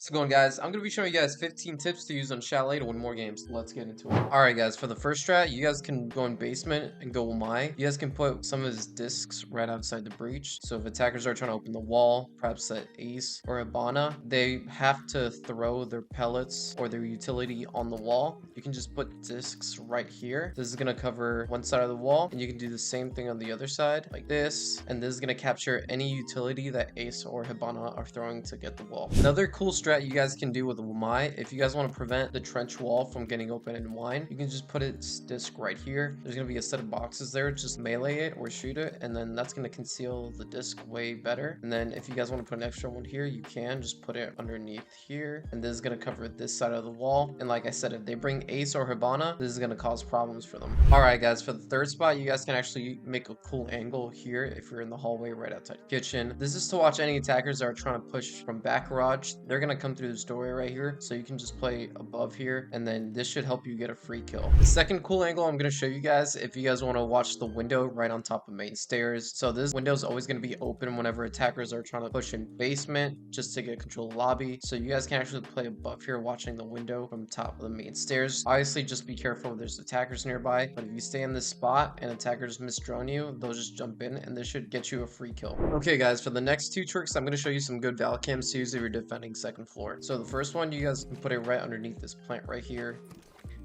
How's it going, guys? I'm going to be showing you guys 15 tips to use on Chalet to win more games. Let's get into it. Alright, guys, for the first strat, you guys can go in basement and go Umai. You guys can put some of his discs right outside the breach. So if attackers are trying to open the wall, perhaps at Ace or Hibana, they have to throw their pellets or their utility on the wall. You can just put discs right here. This is going to cover one side of the wall, and you can do the same thing on the other side, like this. And this is going to capture any utility that Ace or Hibana are throwing to get the wall. Another cool strat you guys can do with Wamai, if you guys want to prevent the trench wall from getting open in wine, you can just put its disc right here. There's going to be a set of boxes there. Just melee it or shoot it, and then that's going to conceal the disc way better. And then if you guys want to put an extra one here, you can just put it underneath here, and this is going to cover this side of the wall. And like I said, if they bring Ace or Hibana, this is going to cause problems for them. Alright, guys, for the third spot, you guys can actually make a cool angle here if you're in the hallway right outside the kitchen. This is to watch any attackers that are trying to push from back garage. They're going to come through this doorway right here, so you can just play above here, and then this should help you get a free kill. The second cool angle I'm going to show you guys, if you guys want to watch the window right on top of main stairs. So this window is always going to be open whenever attackers are trying to push in basement just to get control of the lobby. So you guys can actually play above here watching the window from top of the main stairs. Obviously, just be careful if there's attackers nearby, but if you stay in this spot and attackers misdrone you, they'll just jump in, and this should get you a free kill. Okay, guys, for the next two tricks, I'm going to show you some good val cams to use if you're defending second floor. So the first one, you guys can put it right underneath this plant right here.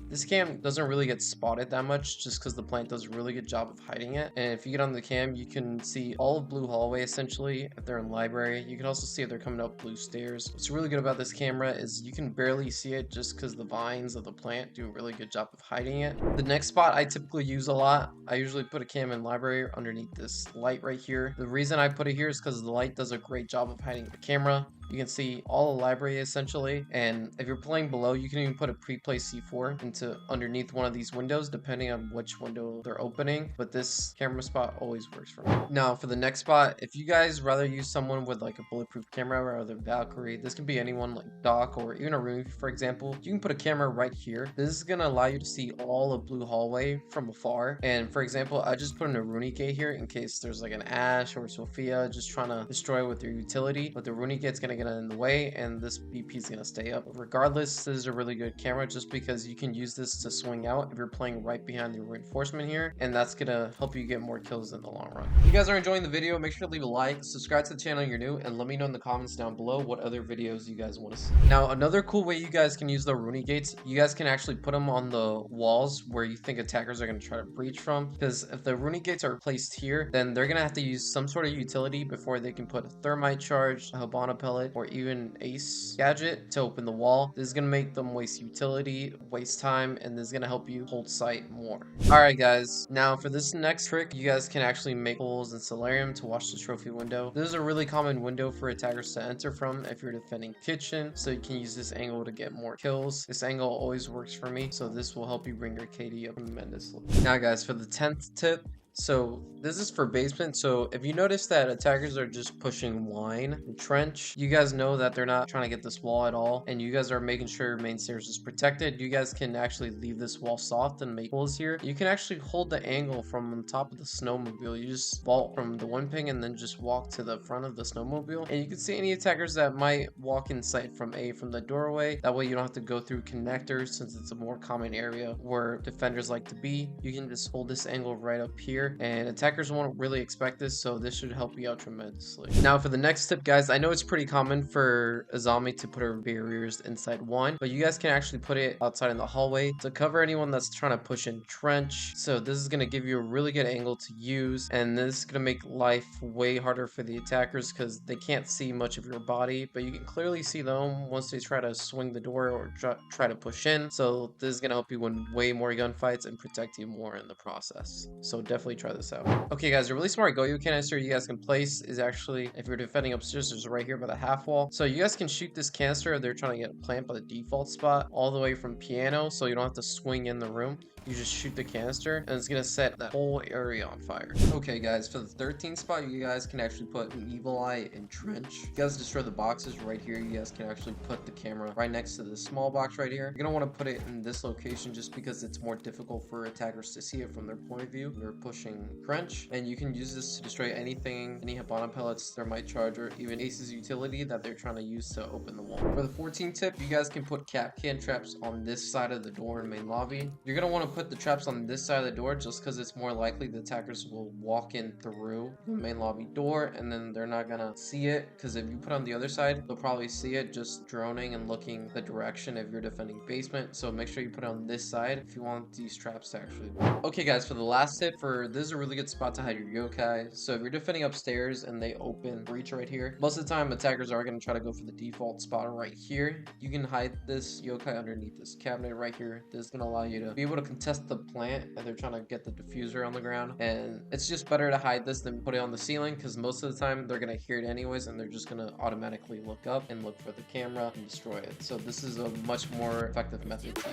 This cam doesn't really get spotted that much just because the plant does a really good job of hiding it. And if you get on the cam, you can see all of blue hallway essentially if they're in library. You can also see if they're coming up blue stairs. What's really good about this camera is you can barely see it just because the vines of the plant do a really good job of hiding it. The next spot I typically use a lot, I usually put a cam in library underneath this light right here. The reason I put it here is because the light does a great job of hiding the camera. You can see all the library essentially, and if you're playing below, you can even put a pre-placed C4 into underneath one of these windows depending on which window they're opening, but this camera spot always works for me. Now for the next spot, if you guys rather use someone with like a bulletproof camera rather than Valkyrie, this can be anyone like Doc or even a Rooney for example. You can put a camera right here. This is going to allow you to see all of blue hallway from afar, and for example, I just put in a Rooney gate here in case there's like an Ash or Sophia just trying to destroy with their utility, but the Rooney gate's going to get in the way and this BP is going to stay up. But regardless, this is a really good camera just because you can use this to swing out if you're playing right behind the reinforcement here, and that's going to help you get more kills in the long run. If you guys are enjoying the video, make sure to leave a like, subscribe to the channel if you're new, and let me know in the comments down below what other videos you guys want to see. Now another cool way you guys can use the Rooney gates, you guys can actually put them on the walls where you think attackers are going to try to breach from, because if the Rooney gates are placed here, then they're going to have to use some sort of utility before they can put a thermite charge, a Hibana pellet, or even Ace gadget to open the wall. This is going to make them waste utility, waste time, and this is going to help you hold sight more. Alright guys, now for this next trick, you guys can actually make holes in Solarium to watch the trophy window. This is a really common window for attackers to enter from if you're defending kitchen, so you can use this angle to get more kills. This angle always works for me, so this will help you bring your KD up tremendously. Now guys, for the 10th tip, so this is for basement. So if you notice that attackers are just pushing wine and trench, you guys know that they're not trying to get this wall at all, and you guys are making sure main stairs is protected. You guys can actually leave this wall soft and make holes here. You can actually hold the angle from on top of the snowmobile. You just vault from the one ping and then just walk to the front of the snowmobile, and you can see any attackers that might walk in sight from the doorway. That way you don't have to go through connectors since it's a more common area where defenders like to be. You can just hold this angle right up here, and attackers won't really expect this, so this should help you out tremendously. Now for the next tip guys, I know it's pretty common for a zombie to put her barriers inside one, but you guys can actually put it outside in the hallway to cover anyone that's trying to push in trench. So this is going to give you a really good angle to use, and this is going to make life way harder for the attackers because they can't see much of your body, but you can clearly see them once they try to swing the door or try to push in. So this is going to help you win way more gunfights and protect you more in the process. So definitely try this out. Okay guys, a really smart go-yo canister you guys can place is actually, if you're defending upstairs, there's right here by the half wall. So you guys can shoot this canister if they're trying to get a plant by the default spot all the way from piano, so you don't have to swing in the room. you just shoot the canister and it's gonna set that whole area on fire. Okay guys, for the 13th spot, you guys can actually put an evil eye and trench. You guys destroy the boxes right here. You guys can actually put the camera right next to this small box right here. You're gonna want to put it in this location just because it's more difficult for attackers to see it from their point of view. You're pushing Crunch, and you can use this to destroy anything, any Hibana pellets, thermite charger, even Ace's utility that they're trying to use to open the wall. For the 14th tip, you guys can put cap can traps on this side of the door in main lobby. You're gonna want to put the traps on this side of the door just because it's more likely the attackers will walk in through the main lobby door, and then they're not gonna see it, because if you put on the other side, they'll probably see it just droning and looking the direction if you're defending basement. So make sure you put it on this side if you want these traps to actually work. Okay guys, for the last tip, this is a really good spot to hide your yokai. So if you're defending upstairs and they open breach right here, most of the time attackers are going to try to go for the default spot right here. You can hide this yokai underneath this cabinet right here. This is going to allow you to be able to contest the plant and they're trying to get the diffuser on the ground, and it's just better to hide this than put it on the ceiling, because most of the time they're going to hear it anyways and they're just going to automatically look up and look for the camera and destroy it. So this is a much more effective method to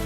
use.